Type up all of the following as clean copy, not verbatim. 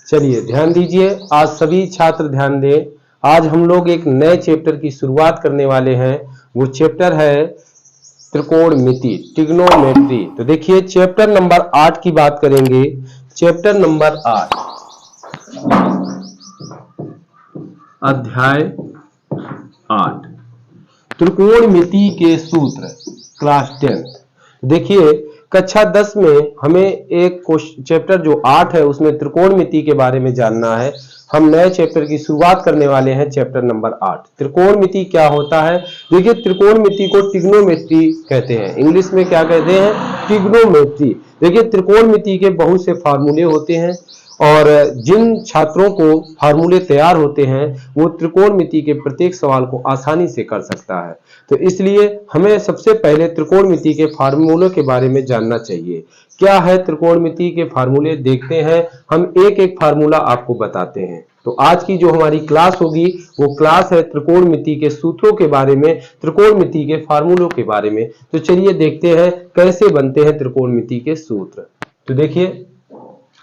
चलिए ध्यान दीजिए, आज सभी छात्र ध्यान दें। आज हम लोग एक नए चैप्टर की शुरुआत करने वाले हैं। वो चैप्टर है त्रिकोणमिति, ट्रिग्नोमेट्री। तो देखिए चैप्टर नंबर 8 की बात करेंगे। चैप्टर नंबर 8, अध्याय 8, त्रिकोणमिति के सूत्र, क्लास 10। देखिए कक्षा 10 में हमें एक चैप्टर जो 8 है उसमें त्रिकोणमिति के बारे में जानना है। हम नए चैप्टर की शुरुआत करने वाले हैं, चैप्टर नंबर 8। त्रिकोणमिति क्या होता है? देखिए त्रिकोणमिति को ट्रिग्नोमेट्री कहते हैं। इंग्लिश में क्या कहते हैं? ट्रिग्नोमेट्री। देखिए त्रिकोणमिति के बहुत से फार्मूले होते हैं और जिन छात्रों को फार्मूले तैयार होते हैं वो त्रिकोणमिति के प्रत्येक सवाल को आसानी से कर सकता है। तो इसलिए हमें सबसे पहले त्रिकोणमिति के फार्मूलों के बारे में जानना चाहिए। क्या है त्रिकोणमिति के फार्मूले? देखते हैं, हम एक एक फार्मूला आपको बताते हैं। तो आज की जो हमारी क्लास होगी वो क्लास है त्रिकोणमिति के सूत्रों के बारे में, त्रिकोणमिति के फार्मूलों के बारे में। तो चलिए देखते हैं कैसे बनते हैं त्रिकोणमिति के सूत्र। तो देखिए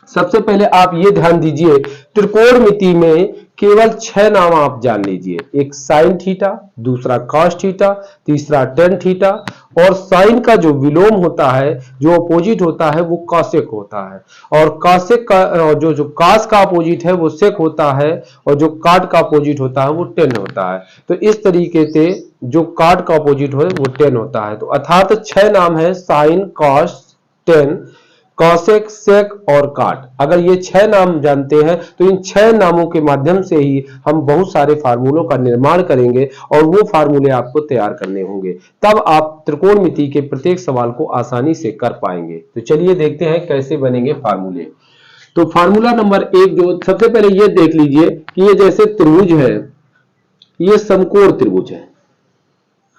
सबसे पहले आप ये ध्यान दीजिए, त्रिकोणमिति में केवल 6 नाम आप जान लीजिए। एक साइन थीटा, दूसरा कॉस थीटा, तीसरा टेन थीटा, और साइन का जो विलोम होता है, जो अपोजिट होता है वो कॉसेक होता है, और कॉसेक का जो कॉस का अपोजिट है वो सेक होता है, और जो काट का अपोजिट होता है वो टेन होता है। तो इस तरीके से जो काट का अपोजिट हो वो टेन होता है। तो अर्थात 6 नाम है, साइन, कॉस, टेन, कॉसेक, सेक और काट। अगर ये 6 नाम जानते हैं तो इन 6 नामों के माध्यम से ही हम बहुत सारे फार्मूलों का निर्माण करेंगे और वो फार्मूले आपको तैयार करने होंगे, तब आप त्रिकोणमिति के प्रत्येक सवाल को आसानी से कर पाएंगे। तो चलिए देखते हैं कैसे बनेंगे फार्मूले। तो फार्मूला नंबर 1, जो सबसे पहले ये देख लीजिए कि ये जैसे त्रिभुज है, ये समकोण त्रिभुज है,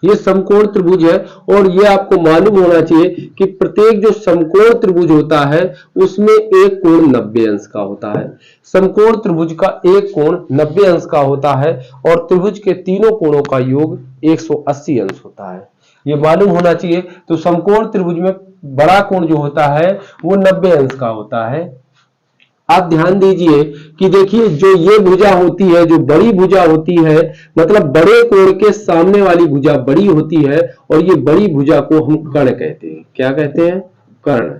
ये समकोण त्रिभुज है, और ये आपको मालूम होना चाहिए कि प्रत्येक जो समकोण त्रिभुज होता है उसमें एक कोण 90 अंश का होता है। समकोण त्रिभुज का एक कोण 90 अंश का होता है और त्रिभुज के तीनों कोणों का योग 180 अंश होता है। ये मालूम होना चाहिए। तो समकोण त्रिभुज में बड़ा कोण जो होता है वो 90 अंश का होता है। आप ध्यान दीजिए कि देखिए जो ये भुजा होती है, जो बड़ी भुजा होती है, मतलब बड़े कोण के सामने वाली भुजा बड़ी होती है, और ये बड़ी भुजा को हम कर्ण कहते हैं। क्या कहते हैं? कर्ण।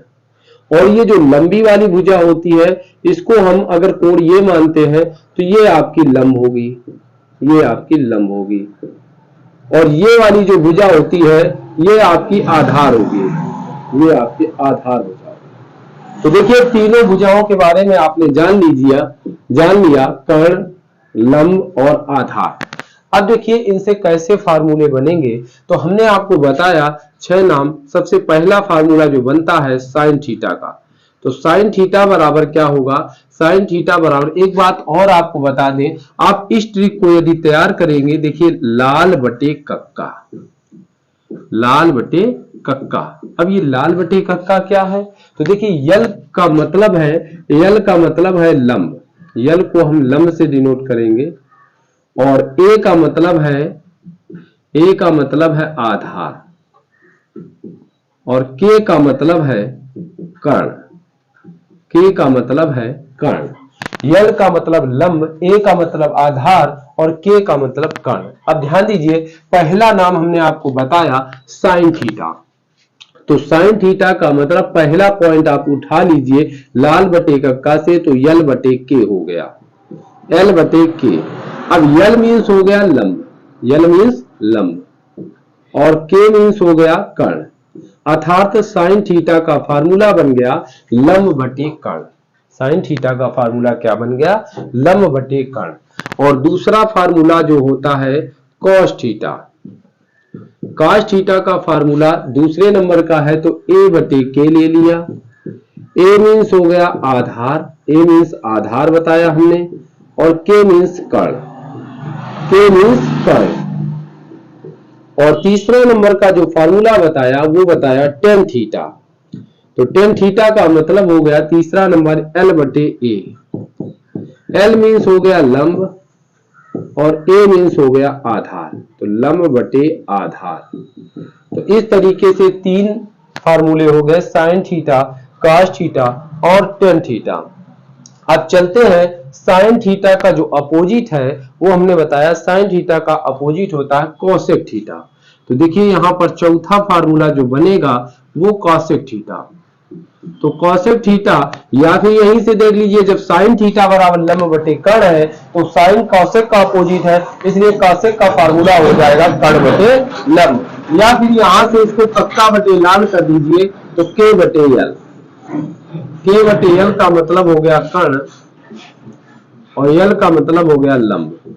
और ये जो लंबी वाली भुजा होती है इसको हम अगर कोण ये मानते हैं तो ये आपकी लंब होगी, ये आपकी लंब होगी, और ये वाली जो भुजा होती है ये आपकी आधार होगी, ये आपकी आधार भुजा। तो देखिए तीनों भुजाओं के बारे में आपने जान लिया, कर्ण, लंब और आधार। अब देखिए इनसे कैसे फार्मूले बनेंगे। तो हमने आपको बताया 6 नाम। सबसे पहला फार्मूला जो बनता है साइन थीटा का, तो साइन थीटा बराबर क्या होगा? साइन थीटा बराबर, एक बात और आपको बता दें, आप इस ट्रिक को यदि तैयार करेंगे, देखिए लाल बटे कक्का, लाल बटे कक्का। अब ये लाल बटे कक्का क्या है? तो देखिए यल का मतलब है, यल का मतलब है लंब, यल को हम लंब से डिनोट करेंगे, और ए का मतलब है, ए का मतलब है आधार, और के का मतलब है कर्ण, के का मतलब है कर्ण। यल का मतलब लंब, ए का मतलब आधार और के का मतलब कर्ण। अब ध्यान दीजिए पहला नाम हमने आपको बताया साइन थीटा। तो साइन थीटा का मतलब पहला पॉइंट आप उठा लीजिए लाल बटे कक्का से, तो यल बटे के हो गया, एल बटे के। अब यल मीन्स हो गया लंब, यल मीन्स लंब, और के मीन्स हो गया कर्ण। अर्थात साइन थीटा का फार्मूला बन गया लंब बटे कर्ण। साइन थीटा का फार्मूला क्या बन गया? लंब बटे कर्ण। और दूसरा फार्मूला जो होता है कॉस थीटा, कॉस थीटा का फार्मूला दूसरे नंबर का है, तो ए बटे के ले लिया। ए मीन्स हो गया आधार, ए मीन्स आधार बताया हमने, और के मीन्स कर्ण, के मीन्स कर्ण। और तीसरे नंबर का जो फार्मूला बताया वो बताया टेन थीटा। तो टेन थीटा का मतलब हो गया तीसरा नंबर एल बटे ए। एल मीन्स हो गया लंब और ए मीन्स हो गया आधार, तो लंब बटे आधार। तो इस तरीके से 3 फार्मूले हो गए, साइन थीटा, कॉस थीटा और टेन थीटा। अब चलते हैं साइन थीटा का जो अपोजिट है, वो हमने बताया साइन थीटा का अपोजिट होता है कोसेक थीटा। तो देखिए यहां पर चौथा फार्मूला जो बनेगा वो कोसेक थीटा। तो कोसेक थीटा, या फिर यहीं से देख लीजिए, जब साइन थीटा बराबर लंब बटे कर्ण है तो साइन कोसेक का अपोजिट है, इसलिए कोसेक का फार्मूला हो जाएगा कर्ण बटे लंब। या फिर यहां से इसको कक्का बटे लाल कर दीजिए तो के बटे यल। के बटे यल का मतलब हो गया कर्ण और यल का मतलब हो गया लंब।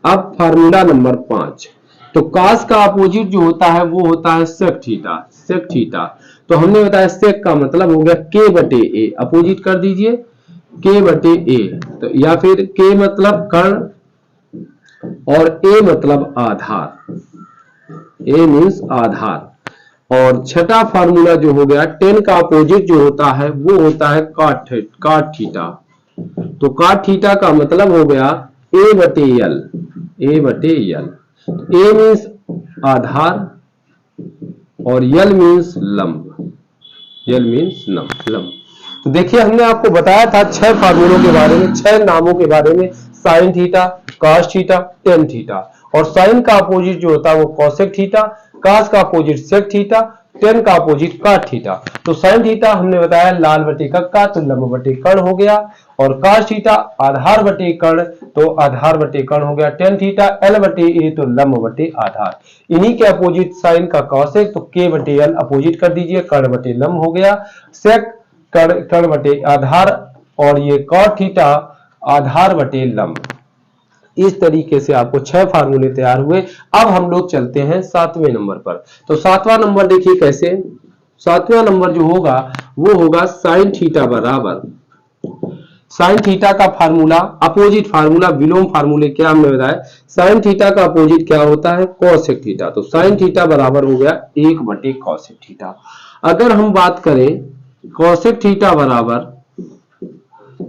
अब फार्मूला नंबर 5, तो कास का अपोजिट जो होता है वो होता है सेक थीटा। सेक थीटा तो हमने बताया सेक का मतलब हो गया के बटे ए, अपोजिट कर दीजिए के बटे ए। तो या फिर के मतलब कर्ण और ए मतलब आधार, ए मीन्स आधार। और छठा फार्मूला जो हो गया टेन का अपोजिट जो होता है वो होता है काट थीटा। तो काट थीटा का मतलब हो गया ए बटे यल, ए बटे यल। ए मीन्स आधार और यल मीन्स लंब, यल मीन्स लंब। तो देखिए हमने आपको बताया था 6 फार्मूलों के बारे में, 6 नामों के बारे में, sine theta, cos theta, tan theta. और साइन का अपोजिट जो होता है वो कोसेक थीटा, कॉस का अपोजिट सेक थीटा, टेन का अपोजिट काट थीटा। तो साइन थीटा हमने बताया लाल बटे कक्का तो लंब बटे कर्ण हो गया, और कॉस थीटा आधार बटे कर्ण तो आधार बटे कर्ण हो गया, टेन थीटा एल बटे ए तो लंब बटे आधार। इन्हीं के अपोजिट साइन का कॉसेक तो के बटे एल अपोजिट कर दीजिए, कर्ण बटे लंब हो गया, सेक कर्ण बटे आधार, और ये कॉट थीटा आधार बटे लंब। इस तरीके से आपको 6 फार्मूले तैयार हुए। अब हम लोग चलते हैं 7वें नंबर पर। तो 7वां नंबर देखिए कैसे, 7वां नंबर जो होगा वो होगा साइन थीटा बराबर, साइन थीटा का फार्मूला अपोजिट फार्मूला विलोम फार्मूले क्या हमने बताया, साइन थीटा का अपोजिट क्या होता है कोसेक थीटा। तो साइन थीटा बराबर हो गया 1 बटे कोसेक थीटा। अगर हम बात करें कोसेक थीटा बराबर,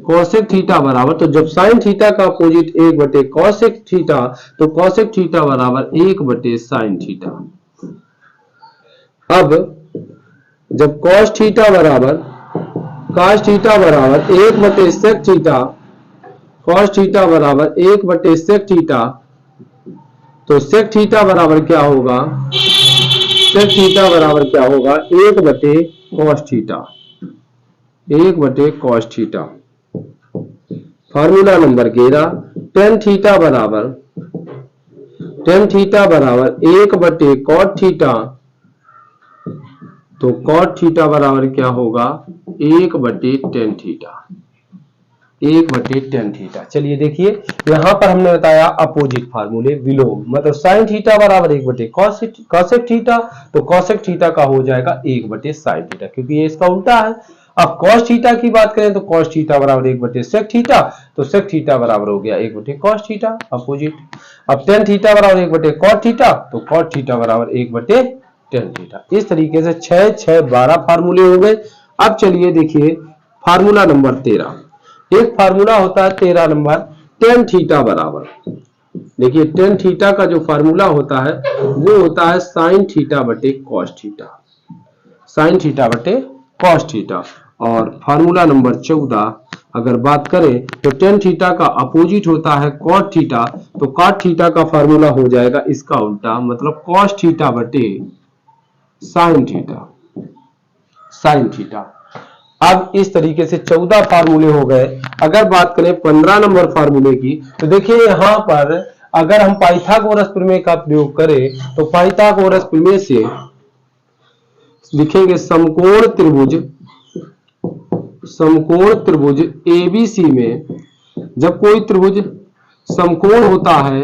कोसेक थीटा बराबर, तो जब साइन थीटा का अपोजिट 1 बटे कोसेक थीटा तो कोसेक थीटा बराबर 1 बटे साइन थीटा। अब जब कॉस थीटा बराबर, कॉस थीटा बराबर 1 बटे सेक थीटा, कॉस थीटा बराबर 1 बटे सेक थीटा, तो सेक थीटा बराबर क्या होगा, सेक थीटा बराबर क्या होगा 1 बटे कॉस थीटा, 1 बटे cos theta. Formula number 11, ten theta बराबर, टेन थीटा बराबर 1 बटे कॉट थीटा, तो कॉट थीटा बराबर क्या होगा 1 बटे टेन थीटा, 1 बटे टेन थीटा। चलिए देखिए यहां पर हमने बताया अपोजिट फार्मूले विलोम, मतलब साइन थीटा बराबर 1 बटे कॉसेक थीटा, तो कॉसेक थीटा का हो जाएगा 1 बटे साइन थीटा, क्योंकि ये इसका उल्टा है। अब कॉस थीटा की बात करें तो कॉस थीटा बराबर 1 बटे सेक थीटा, तो सेक थीटा बराबर हो गया 1 बटे कॉस थीटा अपोजिट। अब टेन थीटा बराबर 1 बटे कॉट थीटा, तो कॉट थीटा बराबर 1 बटे टेन थीटा। इस तरीके से 6 6 12 फार्मूले हो गए। अब चलिए देखिए फार्मूला नंबर 13, एक फार्मूला होता है 13 नंबर टेन थीटा बराबर, देखिए टेन थीटा का जो फार्मूला होता है वो होता है साइन थीटा बटे कॉस थीटा, साइन थीटा बटे कॉस थीटा। और फार्मूला नंबर 14 अगर बात करें तो टेन थीटा का अपोजिट होता है कॉट थीटा, तो कॉट थीटा का फार्मूला हो जाएगा इसका उल्टा, मतलब कॉस थीटा बटे साइन थीटा, साइन थीटा। अब इस तरीके से 14 फार्मूले हो गए। अगर बात करें 15 नंबर फार्मूले की, तो देखिए यहां पर अगर हम पाइथागोरस प्रमेय का प्रयोग करें तो पाइथागोरस प्रमेय से लिखेंगे समकोण त्रिभुज, समकोण त्रिभुज एबीसी में जब कोई त्रिभुज समकोण होता है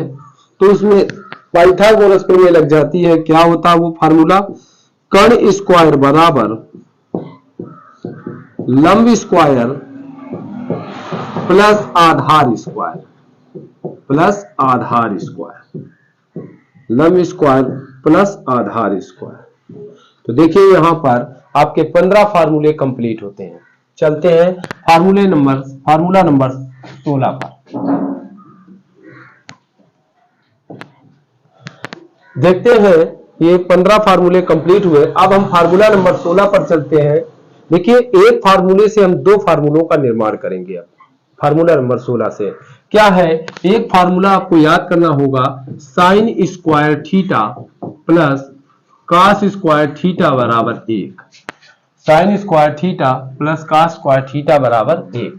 तो उसमें पाइथागोरस प्रमेय लग जाती है। क्या होता है वो फार्मूला, कर्ण स्क्वायर बराबर लंब स्क्वायर प्लस आधार स्क्वायर, प्लस आधार स्क्वायर, लंब स्क्वायर प्लस आधार स्क्वायर। तो देखिए यहां पर आपके 15 फार्मूले कंप्लीट होते हैं। चलते हैं फार्मूला नंबर 16 पर। देखते हैं ये 15 फार्मूले कंप्लीट हुए। अब हम फार्मूला नंबर 16 पर चलते हैं। देखिए एक फार्मूले से हम 2 फार्मूलों का निर्माण करेंगे। अब फार्मूला नंबर 16 से। क्या है, एक फार्मूला आपको याद करना होगा, sign square theta plus cos square theta बराबर 1। Sign square theta plus cos square theta बराबर 1।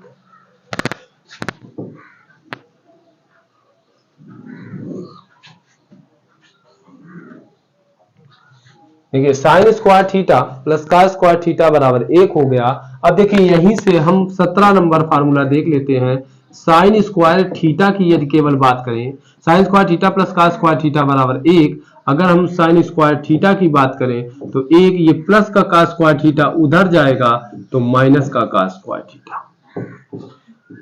देखिए sign square theta plus cos square theta बराबर 1 हो गया। अब देखिए यहीं से हम 17 नंबर फार्मूला देख लेते हैं। साइन स्क्वायर थीटा की यदि केवल बात करें, sign square theta plus cos square theta बराबर 1। अगर हम साइन स्क्वायर थीटा की बात करें तो 1, ये प्लस का कॉस स्क्वायर थीटा उधर जाएगा तो माइनस का cos square theta.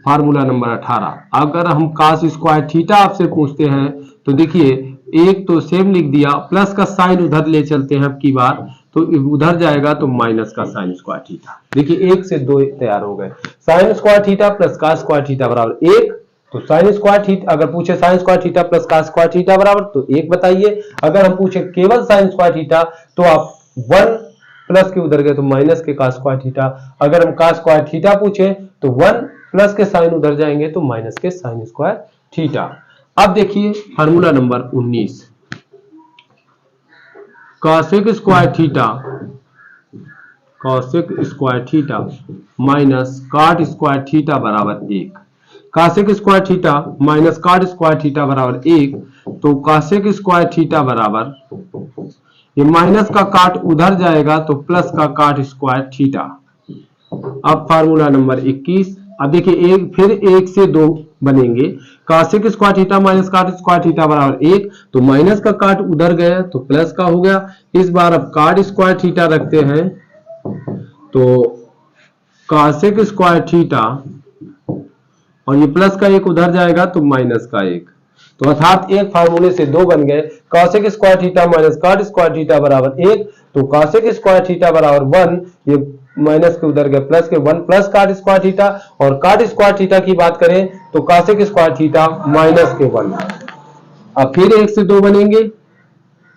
Formula number 18। अगर हम कॉस स्क्वायर थीटा आपसे पूछते हैं तो देखिए एक तो सेम लिख दिया, प्लस का साइन उधर ले चलते हैं अब की बार, तो उधर जाएगा तो माइनस का साइन स्क्वायर थीटा। देखिए 1 से 2 तैयार हो गए। Sign square theta plus cos square theta बराबर 1, तो साइन स्क्वायर थीटा, अगर पूछे sign square theta plus cos square theta बराबर तो 1 बताइए। अगर हम पूछे केवल साइन स्क्वायर थीटा तो आप 1 प्लस के उधर गए तो माइनस के कॉस स्क्वायर थीटा। अगर हम कॉस स्क्वायर थीटा पूछे तो 1 प्लस के साइन उधर जाएंगे तो माइनस के साइन स्क्वायर थीटा। अब देखिए formula number 19, cosec square theta minus cot square theta बराबर 1। Cosec square theta minus cot square theta बराबर 1, तो कॉसेक स्क्वायर थीटा बराबर, ये माइनस का काट उधर जाएगा तो प्लस का काट स्क्वायर थीटा। अब फार्मूला नंबर 21। अब देखिए एक फिर 1 से 2 बनेंगे। Cosec square theta minus cot square theta बराबर 1, तो माइनस का काट उधर गया तो प्लस का हो गया। इस बार अब कॉट स्क्वायर थीटा रखते हैं तो कॉसेक स्क्वायर थीटा और ये प्लस का 1 उधर जाएगा तो माइनस का 1, तो अर्थात एक फार्मूले से 2 बन गए। Cosec square theta minus cot square theta बराबर 1, तो कॉसेक स्क्वायर थीटा बराबर 1, ये माइनस के उधर गए प्लस के 1 प्लस कॉट स्क्वायर थीटा। और कॉट स्क्वायर थीटा की बात करें तो कॉसेक स्क्वायर थीटा माइनस के 1। अब फिर 1 से 2 बनेंगे।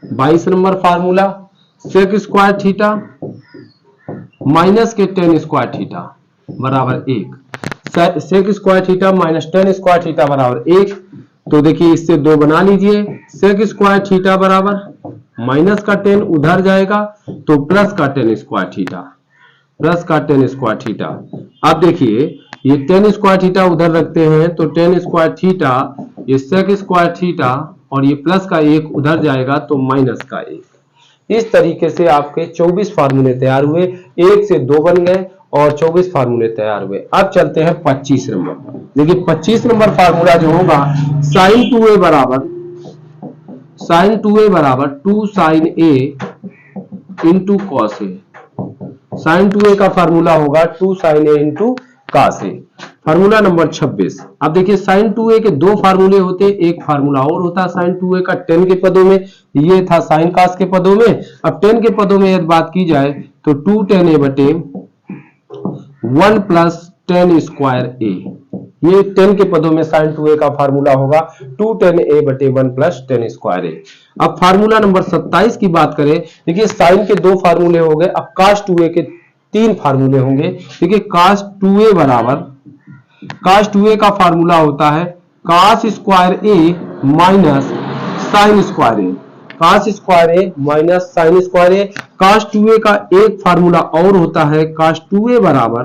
22 number formula, sec square theta minus के टेन स्क्वायर थीटा बराबर 1। Sec square theta minus tan square theta बराबर 1, तो देखिए इससे 2 बना लीजिए। सेक स्क्वायर थीटा बराबर माइनस का 10 उधर जाएगा तो प्लस का 10 स्क्वायर थीटा, प्लस का 10 स्क्वायर थीटा। अब देखिए ये 10 स्क्वायर थीटा उधर रखते हैं तो 10 स्क्वायर थीटा, ये सेक स्क्वायर थीटा और ये प्लस का 1 उधर जाएगा तो माइनस का 1। इस तरीके से आपके 24 फार्मूले तैयार हुए। 1 से 2 बन गए और 24 फार्मूले तैयार हुए। अब चलते हैं 25 नंबर। देखिए 25 नंबर फार्मूला जो होगा, साइन 2a बराबर 2 sine a into cos a. Sine 2a का फार्मूला होगा 2 sine a into cos a. Formula number 26। अब देखिए साइन 2a के 2 फार्मूले होते, एक फार्मूला और होता है साइन 2a का 10 के पदों में, ये था साइन कॉस के पदों में। अब 10 के पदों में यदि बात की जाए तो 2 tan a बटे 1 प्लस 10 स्क्वायर a, ये 10 के पदों में साइन 2a का फार्मूला होगा 2 tan a बटे 1 प्लस 10 स्क्वायर a। अब फार्मूला नंबर 27 की बात करें, देखिए साइन के 2 फार्मूले हो गए। अब cos 2a के 3 फार्मूले होंगे। देखिए cos 2a बराबर, cos 2a का फार्मूला होता है cos square a minus sine square a, cos square a minus sine square a। cos 2a का एक फार्मूला और होता है cos 2a बराबर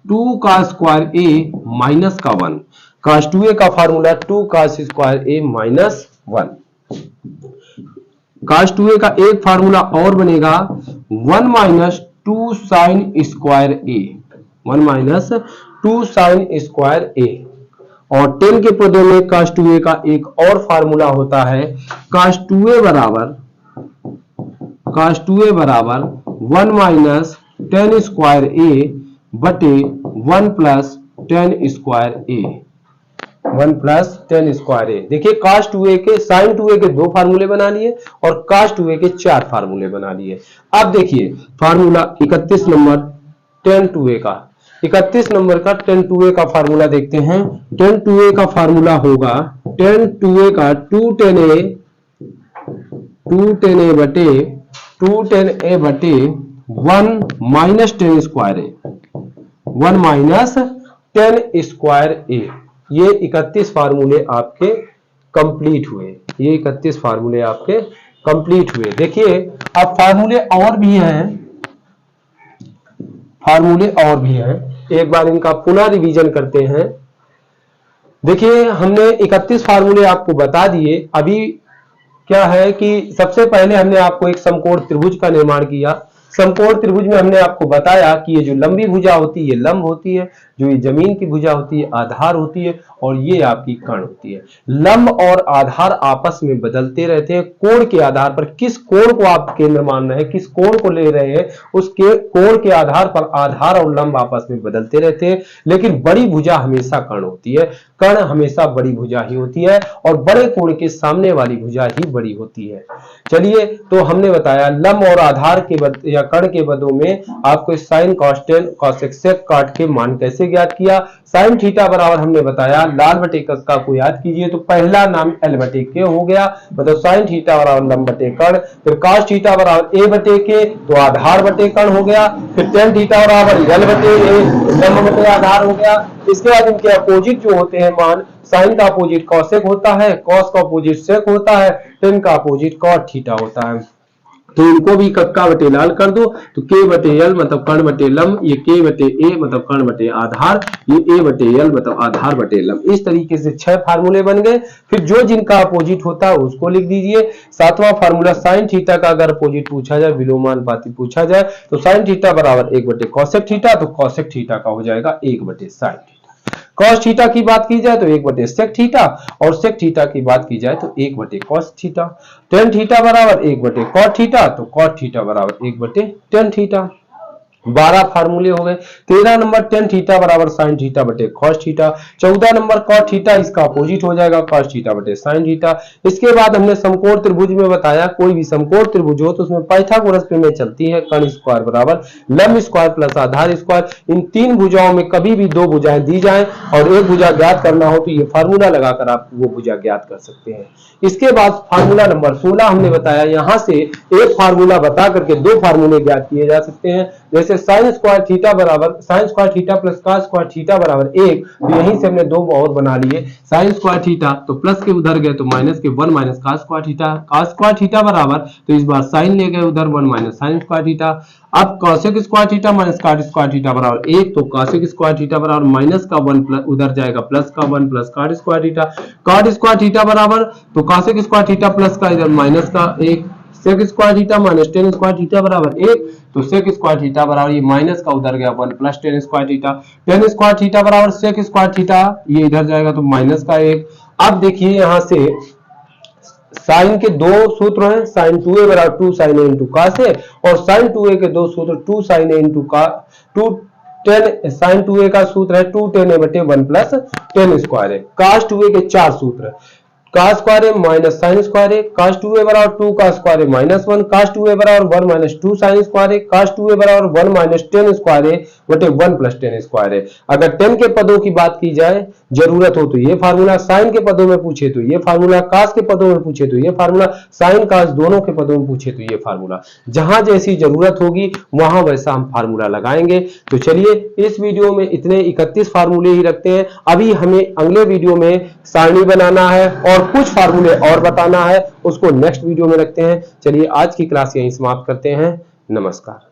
2 cos स्क्वायर a माइनस का 1। cos 2a का formula 2 cos square a minus 1। cos 2a का एक फार्मूला और बनेगा 1 minus 2 sine square a, 1 minus 2 sine square a। और 10 के पदों में cos 2a का एक और फार्मूला होता है cos 2a बराबर 1 माइनस 10 स्क्वायर a बटे 1 plus 10 square a, 1 plus 10 square a। देखिए cos 2a के, sin 2a के 2 फार्मूले बना लिए और cos 2a के 4 फार्मूले बना लिए। अब देखिए फार्मूला 31 नंबर tan 2a का, 31 नंबर का tan 2a का फार्मूला देखते हैं। tan 2a का फार्मूला होगा tan 2a का 2 tan a बटे 1 minus 10 square a, 1 minus 10 square a. ये 31 फार्मूले आपके कंप्लीट हुए। ये 31 फार्मूले आपके कंप्लीट हुए। देखिए अब फार्मूले और भी हैं, फार्मूले और भी हैं, एक बार इनका पुनः रिवीजन करते हैं। देखिए हमने 31 फार्मूले आपको बता दिए। अभी क्या है कि सबसे पहले हमने आपको एक समकोण त्रिभुज का निर्माण किया। समकोण त्रिभुज में हमने आपको बताया कि ये जो लंबी भुजा होती है ये लंब होती है, जो ये जमीन की भुजा होती है आधार होती है, और ये आपकी कर्ण होती है। लंब और आधार आपस में बदलते रहते हैं कोण के आधार पर। किस कोण को आप केंद्र मान रहे हैं, किस कोण को ले रहे हैं, उसके कोण के आधार पर आधार और लंब आपस में बदलते रहते हैं। लेकिन बड़ी भुजा हमेशा कर्ण होती है, कर्ण हमेशा बड़ी भुजा ही होती है, और बड़े कोण के सामने वाली भुजा ही बड़ी होती है। चलिए तो हमने बताया लंब और आधार के या कर्ण के पदों में आपको sine cos tan cosec sec cot के मान कैसे ज्ञात किया। साइन थीटा बराबर हमने बताया लाल बटे कक्का को याद कीजिए तो पहला नाम एल बटे के हो गया, मतलब साइन थीटा बराबर लंब बटे कर्ण। फिर कॉस थीटा बराबर ए बटे के तो आधार बटे कर्ण हो गया। फिर टेन थीटा बराबर एल बटे ए लंब बटे आधार हो गया। इसके बाद इनके अपोजिट जो होते हैं मान, साइन का अपोजिट कॉसेक होता है, कॉस का अपोजिट सेक होता है, टेन का अपोजिट कॉट थीटा होता है। तो इनको भी कक्का बटे लाल कर दो तो के बटे एल मतलब कर्ण बटे लंब, ये के बटे ए मतलब कर्ण बटे आधार, ये ए बटे एल मतलब आधार बटे लंब। इस तरीके से 6 फार्मूले बन गए। फिर जो जिनका अपोजिट होता है उसको लिख दीजिए। 7वां फार्मूला साइन थीटा का अगर अपोजिट पूछा जाए, विलोमानुपाती पूछा जाए तो साइन थीटा बराबर 1 बटे कॉसेक थीटा, तो कॉसेक थीटा का हो जाएगा 1 बटे साइन थीटा। कॉस थीटा की बात की जाए तो 1 बटे सेक थीटा, और सेक थीटा की बात की जाए तो 1 बटे कॉस थीटा। टेन थीटा बराबर 1 बटे कॉट थीटा, तो कॉट थीटा बराबर 1 बटे टेन थीटा। 12 फार्मूले हो गए। 13 नंबर टेन थीटा बराबर साइन थीटा बटे cos theta. 14 number cot theta, इसका अपोजिट हो जाएगा कॉस थीटा बटे साइन थीटा। इसके बाद हमने समकोण त्रिभुज में बताया कोई भी समकोण त्रिभुज हो तो उसमें पाइथागोरस प्रमेय चलती है, कर्ण स्क्वायर बराबर लंब स्क्वायर प्लस आधार स्क्वायर। इन तीन भुजाओं में कभी भी दो भुजाएं दी जाएं और एक भुजा ज्ञात करना हो तो ये फार्मूला लगाकर आप वो भुजा ज्ञात कर सकते हैं। इसके बाद फार्मूला नंबर 16 हमने बताया, यहां से एक फार्मूला बता करके दो फार्मूले ज्ञात किए जा सकते हैं। जैसे साइन स्क्वायर थीटा बराबर sign square theta plus cos square theta बराबर 1, तो यहीं से हमने दो और बना लिए। साइन स्क्वायर थीटा तो प्लस के उधर गए तो माइनस के 1 minus cos square theta, cos square theta बराबर तो इस बार साइन ले गए उधर 1 माइनस साइन स्क्वायर थीटा। अब cosec square theta minus cot square theta बराबर 1, तो कॉसेक स्क्वायर थीटा बराबर माइनस का 1 प्लस उधर जाएगा प्लस का 1 plus cot square theta. Cot square theta बराबर तो कॉसेक स्क्वायर थीटा प्लस का इधर माइनस का 1, sec square theta minus tan square theta बराबर 1, तो सेक स्क्वायर थीटा बराबर ये माइनस का उधर गया 1 plus tan square theta. Ten square theta बराबर सेक स्क्वायर थीटा, ये इधर जाएगा तो माइनस का 1। अब देखिए यहां से साइन के दो सूत्र हैं, साइन 2a बराबर 2 sin a into cos a, और साइन 2a के दो सूत्र 2 sin a into two tan sine 2a का सूत्र है 2 tan a बटे 1 प्लस टेन स्क्वायर है। कॉस 2a के चार सूत्र, cos square a minus sine square a, cos 2a बराबर 2 का square a minus 1, cos 2a बराबर 1 minus 2 sign square a, cos 2a बराबर 1 माइनस टेन स्क्वायर ए बटे 1 प्लस टेन स्क्वायर ए। अगर टेन के पदों की बात की जाए जरूरत हो तो ये फार्मूला, साइन के पदों में पूछे तो ये फार्मूला, कॉस के पदों में पूछे तो ये फार्मूला, साइन कॉस दोनों के पदों में पूछे तो ये फार्मूला। जहां जैसी जरूरत होगी वहां वैसा हम फार्मूला लगाएंगे। तो चलिए इस वीडियो में इतने 31 फार्मूले ही रखते हैं। अभी हमें अगले वीडियो में सारणी बनाना है और कुछ फार्मूले और बताना है, उसको नेक्स्ट वीडियो में रखते हैं। चलिए आज की क्लास यहीं समाप्त करते हैं। नमस्कार।